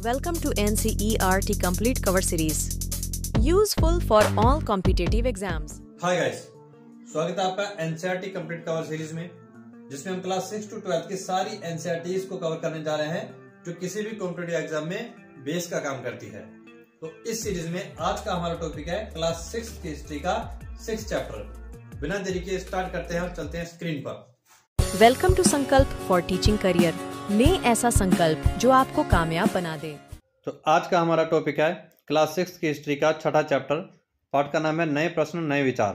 Welcome to NCERT Complete Cover Series. Useful for all competitive exams. Hi guys, स्वागत है आपका NCERT complete cover series में, जिसमें हम क्लास 6 to 12 की सारी एनसीईआरटीज को कवर करने जा रहे हैं जो किसी भी कॉम्पिटिटिव एग्जाम में बेस का काम करती है। तो इस सीरीज में आज का हमारा टॉपिक है क्लास 6 की हिस्ट्री का 6 चैप्टर। बिना देरी के स्टार्ट करते हैं और चलते हैं स्क्रीन पर। वेलकम टू संकल्प फॉर टीचिंग करियर में ऐसा संकल्प जो आपको कामयाब बना दे। तो आज का हमारा टॉपिक है क्लास 6 की हिस्ट्री का छठा चैप्टर। पाठ का नाम है नए प्रश्न नए विचार।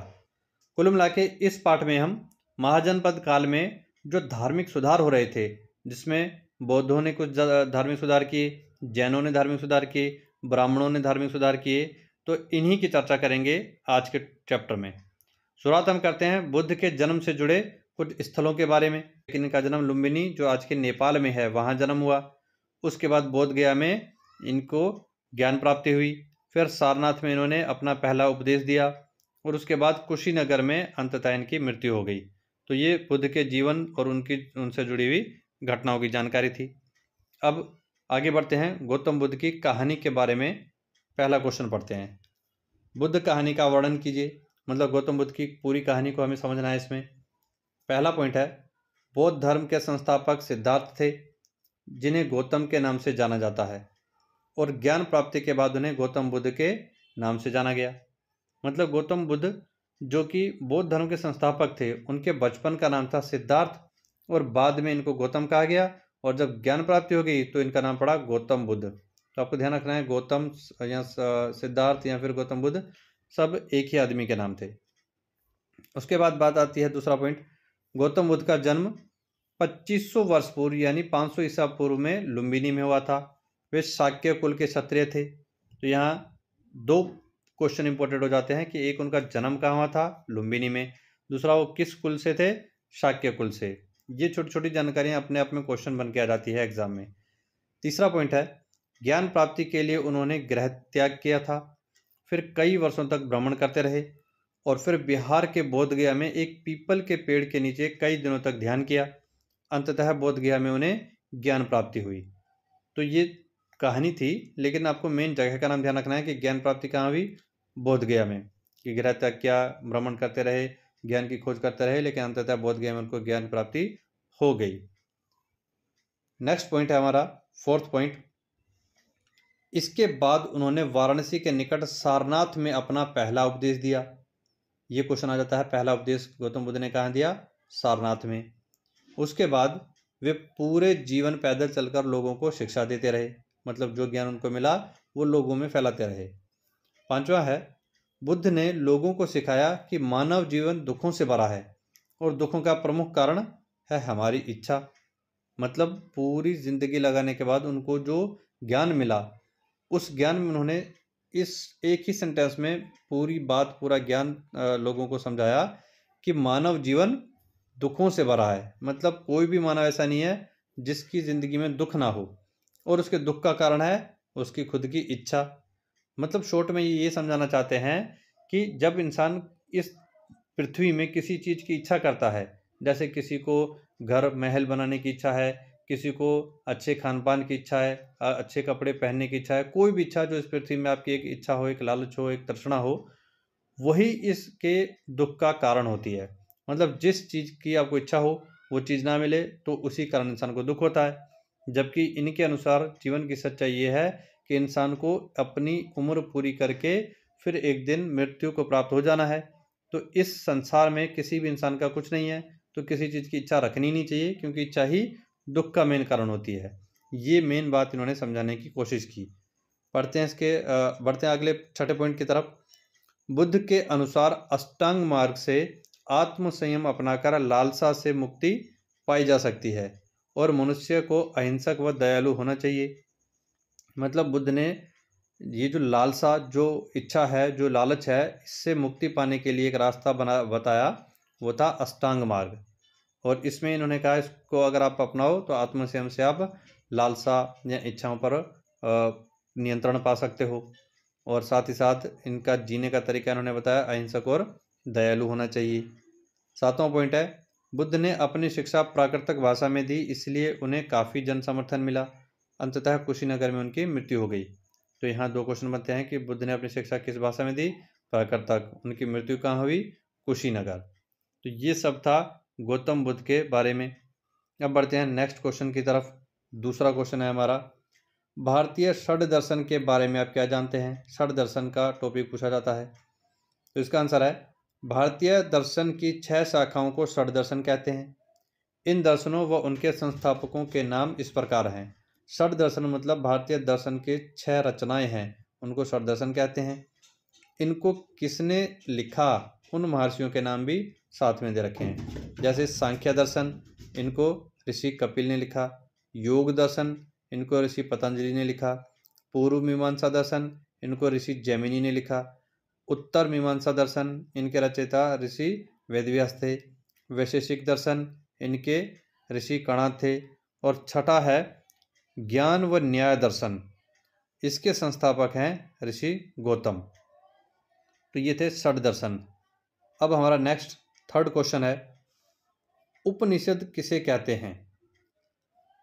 कुल मिला के इस पाठ में हम महाजनपद काल में जो धार्मिक सुधार हो रहे थे, जिसमें बौद्धों ने कुछ धार्मिक सुधार किए, जैनों ने धार्मिक सुधार किए, ब्राह्मणों ने धार्मिक सुधार किए, तो इन्हीं की चर्चा करेंगे आज के चैप्टर में। शुरुआत हम करते हैं बुद्ध के जन्म से जुड़े कुछ स्थलों के बारे में। लेकिन इनका जन्म लुम्बिनी जो आज के नेपाल में है वहाँ जन्म हुआ। उसके बाद बोध गया में इनको ज्ञान प्राप्ति हुई। फिर सारनाथ में इन्होंने अपना पहला उपदेश दिया और उसके बाद कुशीनगर में अंततः इनकी मृत्यु हो गई। तो ये बुद्ध के जीवन और उनसे जुड़ी हुई घटनाओं की जानकारी थी। अब आगे बढ़ते हैं गौतम बुद्ध की कहानी के बारे में। पहला क्वेश्चन पढ़ते हैं। बुद्ध कहानी का वर्णन कीजिए। मतलब गौतम बुद्ध की पूरी कहानी को हमें समझना है इसमें। पहला पॉइंट है, बौद्ध धर्म के संस्थापक सिद्धार्थ थे, जिन्हें गौतम के नाम से जाना जाता है, और ज्ञान प्राप्ति के बाद उन्हें गौतम बुद्ध के नाम से जाना गया। मतलब गौतम बुद्ध जो कि बौद्ध धर्म के संस्थापक थे, उनके बचपन का नाम था सिद्धार्थ और बाद में इनको गौतम कहा गया, और जब ज्ञान प्राप्ति हो गई तो इनका नाम पड़ा गौतम बुद्ध। तो आपको ध्यान रखना है, गौतम या सिद्धार्थ या फिर गौतम बुद्ध सब एक ही आदमी के नाम थे। उसके बाद बात आती है दूसरा पॉइंट, गौतम बुद्ध का जन्म 2500 वर्ष पूर्व यानी 500 ईसा पूर्व में लुम्बिनी में हुआ था। वे शाक्य कुल के क्षत्रिय थे। तो यहाँ दो क्वेश्चन इंपॉर्टेंट हो जाते हैं कि एक उनका जन्म कहाँ हुआ था, लुम्बिनी में, दूसरा वो किस कुल से थे, शाक्य कुल से। ये छोटी छोटी जानकारियाँ अपने आप में क्वेश्चन बन के आ जाती है एग्जाम में। तीसरा पॉइंट है, ज्ञान प्राप्ति के लिए उन्होंने गृह त्याग किया था, फिर कई वर्षों तक भ्रमण करते रहे और फिर बिहार के बोध गया में एक पीपल के पेड़ के नीचे कई दिनों तक ध्यान किया। अंततः बोध गया में उन्हें ज्ञान प्राप्ति हुई। तो ये कहानी थी, लेकिन आपको मेन जगह का नाम ध्यान रखना है कि ज्ञान प्राप्ति कहाँ हुई, बोध गया में। कि गृह त्याग किया, भ्रमण करते रहे, ज्ञान की खोज करते रहे, लेकिन अंततः बोध गया में उनको ज्ञान प्राप्ति हो गई। नेक्स्ट पॉइंट है हमारा फोर्थ पॉइंट। इसके बाद उन्होंने वाराणसी के निकट सारनाथ में अपना पहला उपदेश दिया। ये क्वेश्चन आ जाता है, पहला उपदेश गौतम बुद्ध ने कहाँ दिया, सारनाथ में। उसके बाद वे पूरे जीवन पैदल चलकर लोगों को शिक्षा देते रहे। मतलब जो ज्ञान उनको मिला वो लोगों में फैलाते रहे। पांचवा है, बुद्ध ने लोगों को सिखाया कि मानव जीवन दुखों से भरा है और दुखों का प्रमुख कारण है हमारी इच्छा। मतलब पूरी जिंदगी लगाने के बाद उनको जो ज्ञान मिला, उस ज्ञान में उन्होंने इस एक ही सेंटेंस में पूरी बात, पूरा ज्ञान लोगों को समझाया कि मानव जीवन दुखों से भरा है। मतलब कोई भी मानव ऐसा नहीं है जिसकी ज़िंदगी में दुख ना हो, और उसके दुख का कारण है उसकी खुद की इच्छा। मतलब शॉर्ट में ये समझाना चाहते हैं कि जब इंसान इस पृथ्वी में किसी चीज़ की इच्छा करता है, जैसे किसी को घर महल बनाने की इच्छा है, किसी को अच्छे खान पान की इच्छा है, अच्छे कपड़े पहनने की इच्छा है, कोई भी इच्छा जो इस पृथ्वी में आपकी एक इच्छा हो, एक लालच हो, एक तृष्णा हो, वही इसके दुख का कारण होती है। मतलब जिस चीज़ की आपको इच्छा हो वो चीज़ ना मिले तो उसी कारण इंसान को दुख होता है। जबकि इनके अनुसार जीवन की सच्चाई ये है कि इंसान को अपनी उम्र पूरी करके फिर एक दिन मृत्यु को प्राप्त हो जाना है। तो इस संसार में किसी भी इंसान का कुछ नहीं है, तो किसी चीज़ की इच्छा रखनी नहीं चाहिए, क्योंकि इच्छा ही दुख का मेन कारण होती है। ये मेन बात इन्होंने समझाने की कोशिश की। बढ़ते हैं अगले छठे पॉइंट की तरफ। बुद्ध के अनुसार अष्टांग मार्ग से आत्म संयम अपनाकर लालसा से मुक्ति पाई जा सकती है और मनुष्य को अहिंसक व दयालु होना चाहिए। मतलब बुद्ध ने ये जो लालसा, जो इच्छा है, जो लालच है, इससे मुक्ति पाने के लिए एक रास्ता बताया, वो था अष्टांग मार्ग। और इसमें इन्होंने कहा इसको अगर आप अपनाओ तो आत्मसंयम से आप लालसा या इच्छाओं पर नियंत्रण पा सकते हो। और साथ ही साथ इनका जीने का तरीका इन्होंने बताया, अहिंसक और दयालु होना चाहिए। सातवां पॉइंट है, बुद्ध ने अपनी शिक्षा प्राकृतिक भाषा में दी, इसलिए उन्हें काफ़ी जन समर्थन मिला। अंततः कुशीनगर में उनकी मृत्यु हो गई। तो यहाँ दो क्वेश्चन बनते हैं कि बुद्ध ने अपनी शिक्षा किस भाषा में दी, प्राकृत तक। उनकी मृत्यु कहाँ हुई, कुशीनगर। तो ये सब था गौतम बुद्ध के बारे में। अब बढ़ते हैं नेक्स्ट क्वेश्चन की तरफ। दूसरा क्वेश्चन है हमारा, भारतीय षड दर्शन के बारे में आप क्या जानते हैं। षड दर्शन का टॉपिक पूछा जाता है। तो इसका आंसर है, भारतीय दर्शन की 6 शाखाओं को षड दर्शन कहते हैं। इन दर्शनों व उनके संस्थापकों के नाम इस प्रकार हैं। षड दर्शन मतलब भारतीय दर्शन के 6 रचनाएं हैं, उनको षड दर्शन कहते हैं। इनको किसने लिखा, उन महर्षियों के नाम भी साथ में दे रखे हैं। जैसे सांख्य दर्शन, इनको ऋषि कपिल ने लिखा। योग दर्शन, इनको ऋषि पतंजलि ने लिखा। पूर्व मीमांसा दर्शन, इनको ऋषि जैमिनी ने लिखा। उत्तर मीमांसा दर्शन, इनके रचयिता ऋषि वेदव्यास थे। वैशेषिक दर्शन, इनके ऋषि कणाद थे। और छठा है ज्ञान व न्याय दर्शन, इसके संस्थापक हैं ऋषि गौतम। तो ये थे षड दर्शन। अब हमारा नेक्स्ट थर्ड क्वेश्चन है, उपनिषद किसे कहते हैं।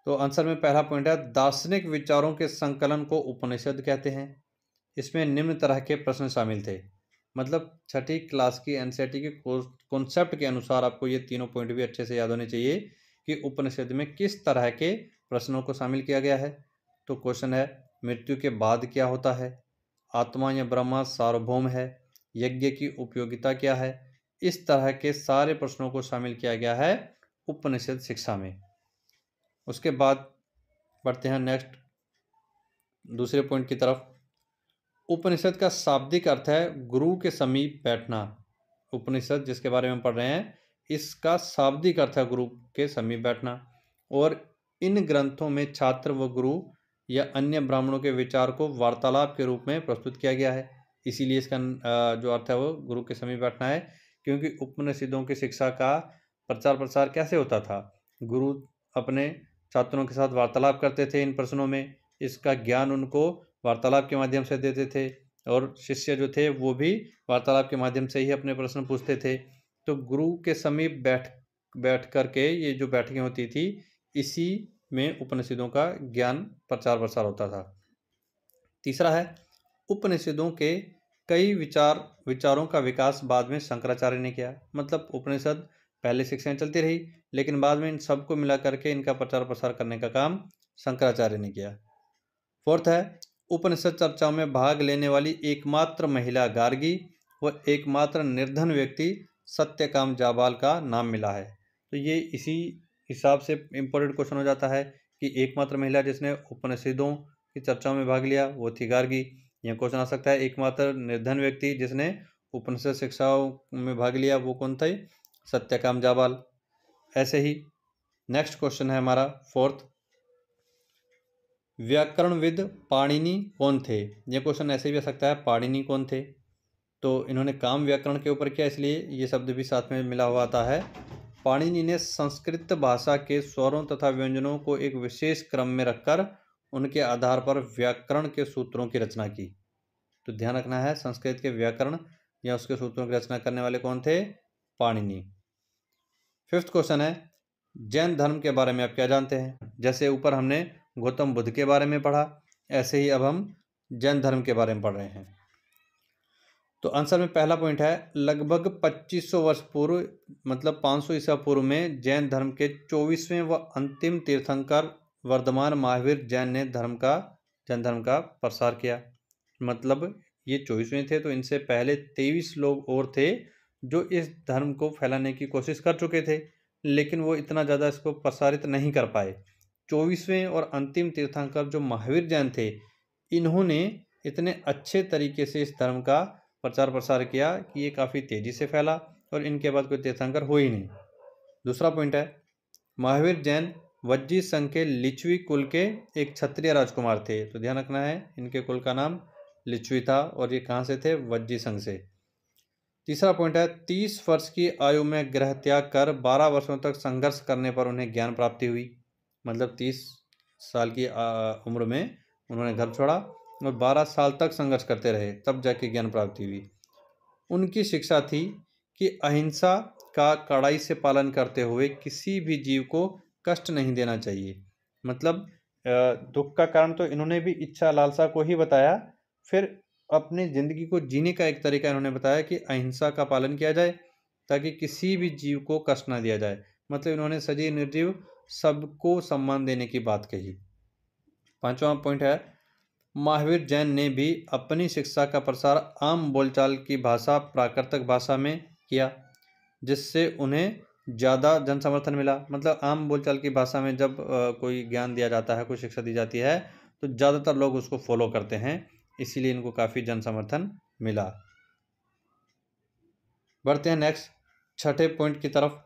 तो आंसर में पहला पॉइंट है, दार्शनिक विचारों के संकलन को उपनिषद कहते हैं। इसमें निम्न तरह के प्रश्न शामिल थे। मतलब छठी क्लास की एनसीईआरटी के कॉन्सेप्ट के अनुसार आपको ये तीनों पॉइंट भी अच्छे से याद होने चाहिए कि उपनिषद में किस तरह के प्रश्नों को शामिल किया गया है। तो क्वेश्चन है, मृत्यु के बाद क्या होता है, आत्मा या ब्रह्मा सार्वभौम है, यज्ञ की उपयोगिता क्या है। इस तरह के सारे प्रश्नों को शामिल किया गया है उपनिषद शिक्षा में। उसके बाद बढ़ते हैं नेक्स्ट दूसरे पॉइंट की तरफ। उपनिषद का शाब्दिक अर्थ है गुरु के समीप बैठना। उपनिषद जिसके बारे में पढ़ रहे हैं, इसका शाब्दिक अर्थ है गुरु के समीप बैठना। और इन ग्रंथों में छात्र व गुरु या अन्य ब्राह्मणों के विचार को वार्तालाप के रूप में प्रस्तुत किया गया है। इसीलिए इसका जो अर्थ है वो गुरु के समीप बैठना है, क्योंकि उपनिषदों की शिक्षा का प्रचार प्रसार कैसे होता था, गुरु अपने छात्रों के साथ वार्तालाप करते थे इन प्रश्नों में, इसका ज्ञान उनको वार्तालाप के माध्यम से देते थे। और शिष्य जो थे वो भी वार्तालाप के माध्यम से ही अपने प्रश्न पूछते थे। तो गुरु के समीप बैठ करके ये जो बैठकें होती थी, इसी में उपनिषदों का ज्ञान प्रचार प्रसार होता था। तीसरा है, उपनिषदों के कई विचारों का विकास बाद में शंकराचार्य ने किया। मतलब उपनिषद पहले शिक्षाएं चलती रही, लेकिन बाद में इन सबको मिला करके इनका प्रचार प्रसार करने का काम शंकराचार्य ने किया। फोर्थ है, उपनिषद चर्चाओं में भाग लेने वाली एकमात्र महिला गार्गी व एकमात्र निर्धन व्यक्ति सत्यकाम जाबाल का नाम मिला है। तो ये इसी हिसाब से इम्पोर्टेंट क्वेश्चन हो जाता है कि एकमात्र महिला जिसने उपनिषदों की चर्चाओं में भाग लिया वो थी गार्गी। यह क्वेश्चन आ सकता है, एकमात्र निर्धन व्यक्ति जिसने उपनिषद शिक्षाओं में भाग लिया वो कौन थे, सत्यकाम जाबाल। ऐसे ही नेक्स्ट क्वेश्चन है हमारा फोर्थ, व्याकरणविद पाणिनि कौन थे। यह क्वेश्चन ऐसे भी आ सकता है, पाणिनि कौन थे। तो इन्होंने काम व्याकरण के ऊपर किया, इसलिए ये शब्द भी साथ में मिला हुआ आता है। पाणिनि ने संस्कृत भाषा के स्वरों तथा व्यंजनों को एक विशेष क्रम में रखकर उनके आधार पर व्याकरण के सूत्रों की रचना की। तो ध्यान रखना है, संस्कृत के व्याकरण या उसके सूत्रों की रचना करने वाले कौन थे, पाणिनि। फिफ्थ क्वेश्चन है, जैन धर्म के बारे में आप क्या जानते हैं। जैसे ऊपर हमने गौतम बुद्ध के बारे में पढ़ा, ऐसे ही अब हम जैन धर्म के बारे में पढ़ रहे हैं। तो आंसर में पहला पॉइंट है, लगभग 2500 वर्ष पूर्व मतलब 500 ईसा पूर्व में जैन धर्म के 24वें व अंतिम तीर्थंकर वर्धमान महावीर जैन ने जैन धर्म का प्रसार किया। मतलब ये 24वें थे, तो इनसे पहले 23 लोग और थे जो इस धर्म को फैलाने की कोशिश कर चुके थे, लेकिन वो इतना ज़्यादा इसको प्रसारित नहीं कर पाए। 24वें और अंतिम तीर्थंकर जो महावीर जैन थे, इन्होंने इतने अच्छे तरीके से इस धर्म का प्रचार प्रसार किया कि ये काफ़ी तेज़ी से फैला और इनके बाद कोई तीर्थंकर हो ही नहीं। दूसरा पॉइंट है, महावीर जैन वज्जी संघ के लिच्छवी कुल के एक क्षत्रिय राजकुमार थे। तो ध्यान रखना है, इनके कुल का नाम लिच्छवी था और ये कहाँ से थे, वज्जी संघ से। तीसरा पॉइंट है, 30 वर्ष की आयु में गृह त्याग कर 12 वर्षों तक संघर्ष करने पर उन्हें ज्ञान प्राप्ति हुई। मतलब 30 साल की उम्र में उन्होंने घर छोड़ा और 12 साल तक संघर्ष करते रहे, तब जाके ज्ञान प्राप्ति हुई। उनकी शिक्षा थी कि अहिंसा का कड़ाई से पालन करते हुए किसी भी जीव को कष्ट नहीं देना चाहिए। मतलब दुख का कारण तो इन्होंने भी इच्छा लालसा को ही बताया, फिर अपनी जिंदगी को जीने का एक तरीका इन्होंने बताया कि अहिंसा का पालन किया जाए ताकि किसी भी जीव को कष्ट ना दिया जाए। मतलब इन्होंने सजीव निर्जीव सबको सम्मान देने की बात कही। 5वां पॉइंट है, महावीर जैन ने भी अपनी शिक्षा का प्रसार आम बोलचाल की भाषा प्राकृतिक भाषा में किया, जिससे उन्हें ज़्यादा जन समर्थन मिला। मतलब आम बोलचाल की भाषा में जब कोई ज्ञान दिया जाता है, कोई शिक्षा दी जाती है, तो ज़्यादातर लोग उसको फॉलो करते हैं, इसीलिए इनको काफ़ी जन समर्थन मिला। बढ़ते हैं नेक्स्ट 6ठे पॉइंट की तरफ।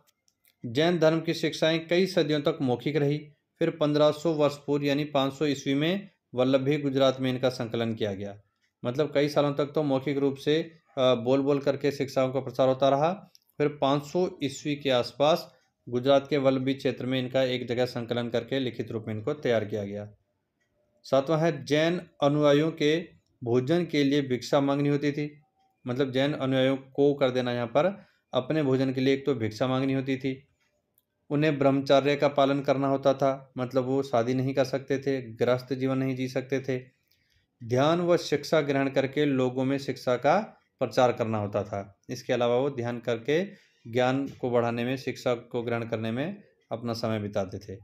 जैन धर्म की शिक्षाएं कई सदियों तक मौखिक रही। फिर 1500 वर्ष पूर्व यानी 500 ईस्वी में वल्लभी गुजरात में इनका संकलन किया गया। मतलब कई सालों तक तो मौखिक रूप से बोल बोल करके शिक्षाओं का प्रसार होता रहा। फिर 500 ईस्वी के आसपास गुजरात के वल्लभी क्षेत्र में इनका एक जगह संकलन करके लिखित रूप में इनको तैयार किया गया। 7वां है, जैन अनुयायियों के भोजन के लिए भिक्षा मांगनी होती थी। मतलब जैन अनुयायियों को कर देना यहाँ पर अपने भोजन के लिए एक तो भिक्षा मांगनी होती थी। उन्हें ब्रह्मचर्य का पालन करना होता था, मतलब वो शादी नहीं कर सकते थे, गृहस्थ जीवन नहीं जी सकते थे। ध्यान व शिक्षा ग्रहण करके लोगों में शिक्षा का प्रचार करना होता था। इसके अलावा वो ध्यान करके ज्ञान को बढ़ाने में, शिक्षा को ग्रहण करने में अपना समय बिताते थे।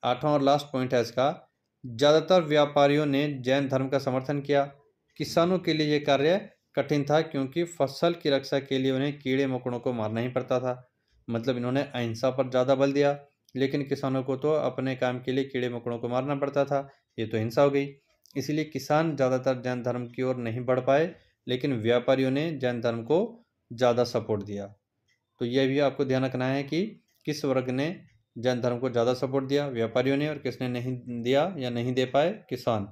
8वां और लास्ट पॉइंट है इसका, ज़्यादातर व्यापारियों ने जैन धर्म का समर्थन किया। किसानों के लिए ये कार्य कठिन था क्योंकि फसल की रक्षा के लिए उन्हें कीड़े मकोड़ों को मारना ही पड़ता था। मतलब इन्होंने अहिंसा पर ज़्यादा बल दिया, लेकिन किसानों को तो अपने काम के लिए कीड़े मकोड़ों को मारना पड़ता था, ये तो हिंसा हो गई। इसीलिए किसान ज़्यादातर जैन धर्म की ओर नहीं बढ़ पाए, लेकिन व्यापारियों ने जैन धर्म को ज़्यादा सपोर्ट दिया। तो यह भी आपको ध्यान रखना है कि किस वर्ग ने जैन धर्म को ज़्यादा सपोर्ट दिया, व्यापारियों ने, और किसने नहीं दिया या नहीं दे पाए, किसान।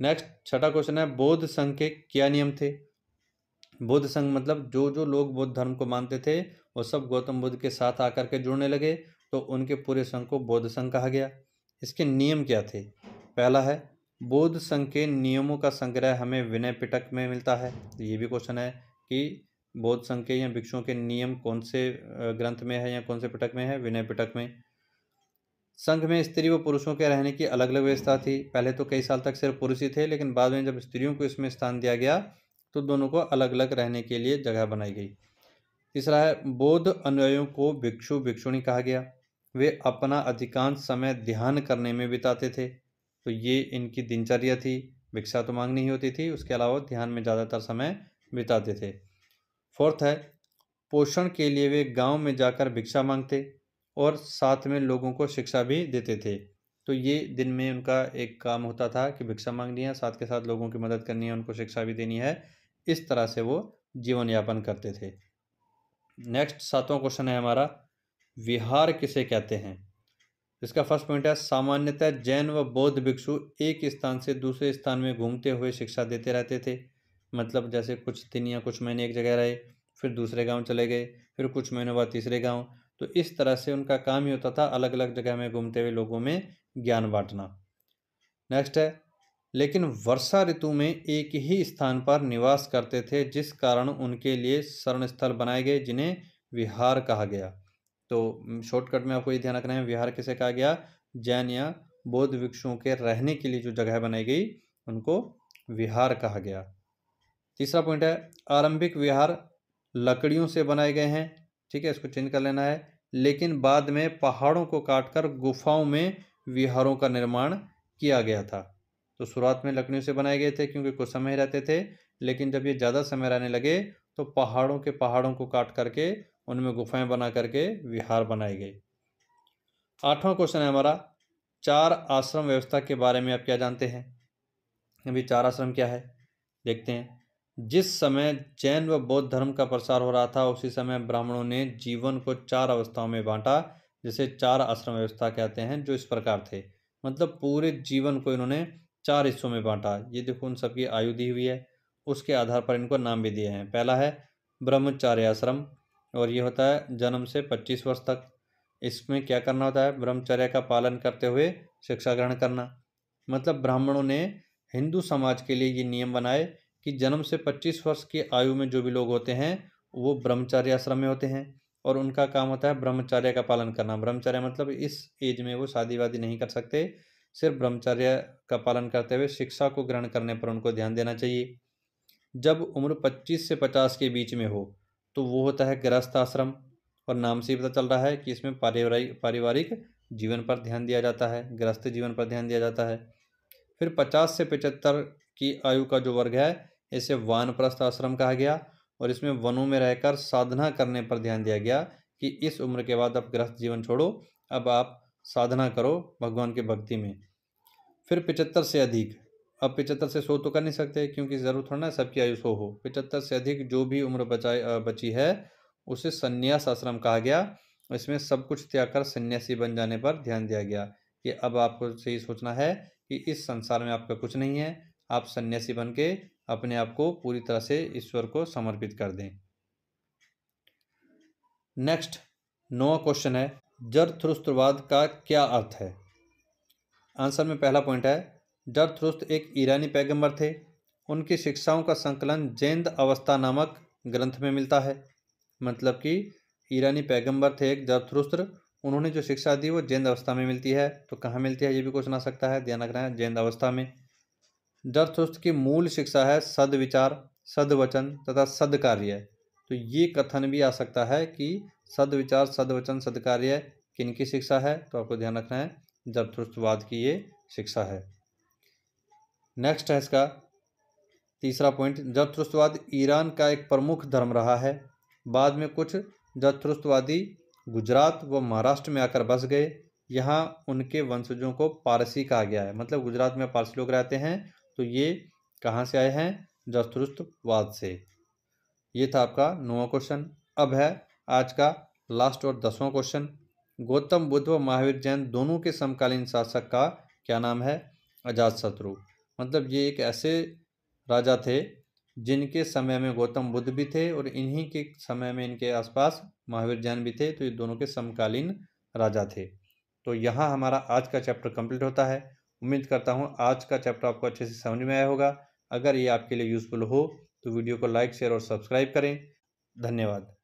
नेक्स्ट 6ठा क्वेश्चन है, बौद्ध संघ के क्या नियम थे। बौद्ध संघ मतलब जो जो लोग बौद्ध धर्म को मानते थे वो सब गौतम बुद्ध के साथ आकर के जुड़ने लगे, तो उनके पूरे संघ को बौद्ध संघ कहा गया। इसके नियम क्या थे? पहला है, बौद्ध संघ के नियमों का संग्रह हमें विनय पिटक में मिलता है। तो ये भी क्वेश्चन है कि बौद्ध संघ के या भिक्षुओं के नियम कौन से ग्रंथ में है या कौन से पिटक में है? विनय पिटक में। संघ में स्त्री व पुरुषों के रहने की अलग अलग व्यवस्था थी। पहले तो कई साल तक सिर्फ पुरुष ही थे, लेकिन बाद में जब स्त्रियों को इसमें स्थान दिया गया तो दोनों को अलग अलग रहने के लिए जगह बनाई गई। तीसरा है, बौद्ध अनुयायियों को भिक्षु भिक्षुणी कहा गया। वे अपना अधिकांश समय ध्यान करने में बिताते थे, तो ये इनकी दिनचर्या थी। भिक्षा तो मांगनी ही होती थी, उसके अलावा ध्यान में ज़्यादातर समय बिताते थे। फोर्थ है, पोषण के लिए वे गांव में जाकर भिक्षा मांगते और साथ में लोगों को शिक्षा भी देते थे। तो ये दिन में उनका एक काम होता था कि भिक्षा मांगनी है, साथ के साथ लोगों की मदद करनी है, उनको शिक्षा भी देनी है। इस तरह से वो जीवन यापन करते थे। नेक्स्ट 7वां क्वेश्चन है हमारा, विहार किसे कहते हैं। इसका फर्स्ट पॉइंट है, सामान्यतः जैन व बौद्ध भिक्षु एक स्थान से दूसरे स्थान में घूमते हुए शिक्षा देते रहते थे। मतलब जैसे कुछ दिन या कुछ महीने एक जगह रहे, फिर दूसरे गांव चले गए, फिर कुछ महीनों बाद तीसरे गांव। तो इस तरह से उनका काम ही होता था अलग अलग जगह में घूमते हुए लोगों में ज्ञान बांटना। नेक्स्ट है, लेकिन वर्षा ऋतु में एक ही स्थान पर निवास करते थे, जिस कारण उनके लिए शरण स्थल बनाए गए जिन्हें विहार कहा गया। तो शॉर्टकट में आपको ये ध्यान रखना है, विहार किसे कहा गया? जैन या बौद्ध भिक्षुओं के रहने के लिए जो जगह बनाई गई उनको विहार कहा गया। तीसरा पॉइंट है, आरंभिक विहार लकड़ियों से बनाए गए हैं। ठीक है, इसको चेंज कर लेना है। लेकिन बाद में पहाड़ों को काटकर गुफाओं में विहारों का निर्माण किया गया था। तो शुरुआत में लकड़ियों से बनाए गए थे क्योंकि कुछ समय रहते थे, लेकिन जब ये ज़्यादा समय रहने लगे तो पहाड़ों को काट करके उनमें गुफाएं बना करके विहार बनाए गए। 8वां क्वेश्चन है हमारा, 4 आश्रम व्यवस्था के बारे में आप क्या जानते हैं। अभी 4 आश्रम क्या है देखते हैं। जिस समय जैन व बौद्ध धर्म का प्रसार हो रहा था उसी समय ब्राह्मणों ने जीवन को 4 अवस्थाओं में बांटा, जिसे 4 आश्रम व्यवस्था कहते हैं, जो इस प्रकार थे। मतलब पूरे जीवन को इन्होंने 4 हिस्सों में बांटा। ये देखो उन सबकी आयु दी हुई है, उसके आधार पर इनको नाम भी दिए हैं। पहला है ब्रह्मचार्य आश्रम, और ये होता है जन्म से 25 वर्ष तक। इसमें क्या करना होता है? ब्रह्मचर्य का पालन करते हुए शिक्षा ग्रहण करना। मतलब ब्राह्मणों ने हिंदू समाज के लिए ये नियम बनाए कि जन्म से 25 वर्ष की आयु में जो भी लोग होते हैं वो ब्रह्मचर्य आश्रम में होते हैं, और उनका काम होता है ब्रह्मचर्य का पालन करना। ब्रह्मचर्य मतलब इस एज में वो शादी वादी नहीं कर सकते, सिर्फ ब्रह्मचर्य का पालन करते हुए शिक्षा को ग्रहण करने पर उनको ध्यान देना चाहिए। जब उम्र 25 से 50 के बीच में हो तो वो होता है गृहस्थ आश्रम, और नाम से ही पता चल रहा है कि इसमें पारिवारिक जीवन पर ध्यान दिया जाता है, गृहस्थ जीवन पर ध्यान दिया जाता है। फिर 50 से 75 की आयु का जो वर्ग है इसे वानप्रस्थ आश्रम कहा गया, और इसमें वनों में रहकर साधना करने पर ध्यान दिया गया कि इस उम्र के बाद अब गृहस्थ जीवन छोड़ो, अब आप साधना करो भगवान की भक्ति में। फिर 75 से अधिक, अब 75 से 100 तो कर नहीं सकते क्योंकि ज़रूर थोड़ा ना सबकी आयु 100 हो। 75 से अधिक जो भी उम्र बची है उसे संन्यास आश्रम कहा गया। इसमें सब कुछ त्याग कर सन्यासी बन जाने पर ध्यान दिया गया कि अब आपको सही सोचना है कि इस संसार में आपका कुछ नहीं है, आप सन्यासी बन के अपने आप को पूरी तरह से ईश्वर को समर्पित कर दें। नेक्स्ट 9वां क्वेश्चन है, जरथुस्त्रवाद का क्या अर्थ है। आंसर में पहला पॉइंट है, जरथुस्त्र एक ईरानी पैगंबर थे। उनकी शिक्षाओं का संकलन जैन अवस्था नामक ग्रंथ में मिलता है। मतलब कि ईरानी पैगंबर थे एक जरथुस्त्र, उन्होंने जो शिक्षा दी वो जैन अवस्था में मिलती है। तो कहाँ मिलती है ये भी क्वेश्चन आ सकता है, ध्यान रखना है, जैन अवस्था में। जरथुस्त्र की मूल शिक्षा है सद्विचार, सद्वचन तथा सद्कार्य। तो ये कथन भी आ सकता है कि सद्विचार, सद्वचन, सद्कार्य किनकी शिक्षा है, तो आपको ध्यान रखना है जरथुस्त्रवाद की ये शिक्षा है। नेक्स्ट है इसका तीसरा पॉइंट, जरथुस्त्रवाद ईरान का एक प्रमुख धर्म रहा है। बाद में कुछ जरथुस्त्रवादी गुजरात व महाराष्ट्र में आकर बस गए। यहाँ उनके वंशजों को पारसी कहा गया है। मतलब गुजरात में पारसी लोग रहते हैं, तो ये कहाँ से आए हैं, जरथुस्त्रवाद से। ये था आपका 9वां क्वेश्चन। अब है आज का लास्ट और 10वां क्वेश्चन, गौतम बुद्ध व महावीर जैन दोनों के समकालीन शासक का क्या नाम है। अजातशत्रु। मतलब ये एक ऐसे राजा थे जिनके समय में गौतम बुद्ध भी थे और इन्हीं के समय में इनके आसपास महावीर जैन भी थे, तो ये दोनों के समकालीन राजा थे। तो यहाँ हमारा आज का चैप्टर कंप्लीट होता है। उम्मीद करता हूँ आज का चैप्टर आपको अच्छे से समझ में आया होगा। अगर ये आपके लिए यूज़फुल हो तो वीडियो को लाइक, शेयर और सब्सक्राइब करें। धन्यवाद।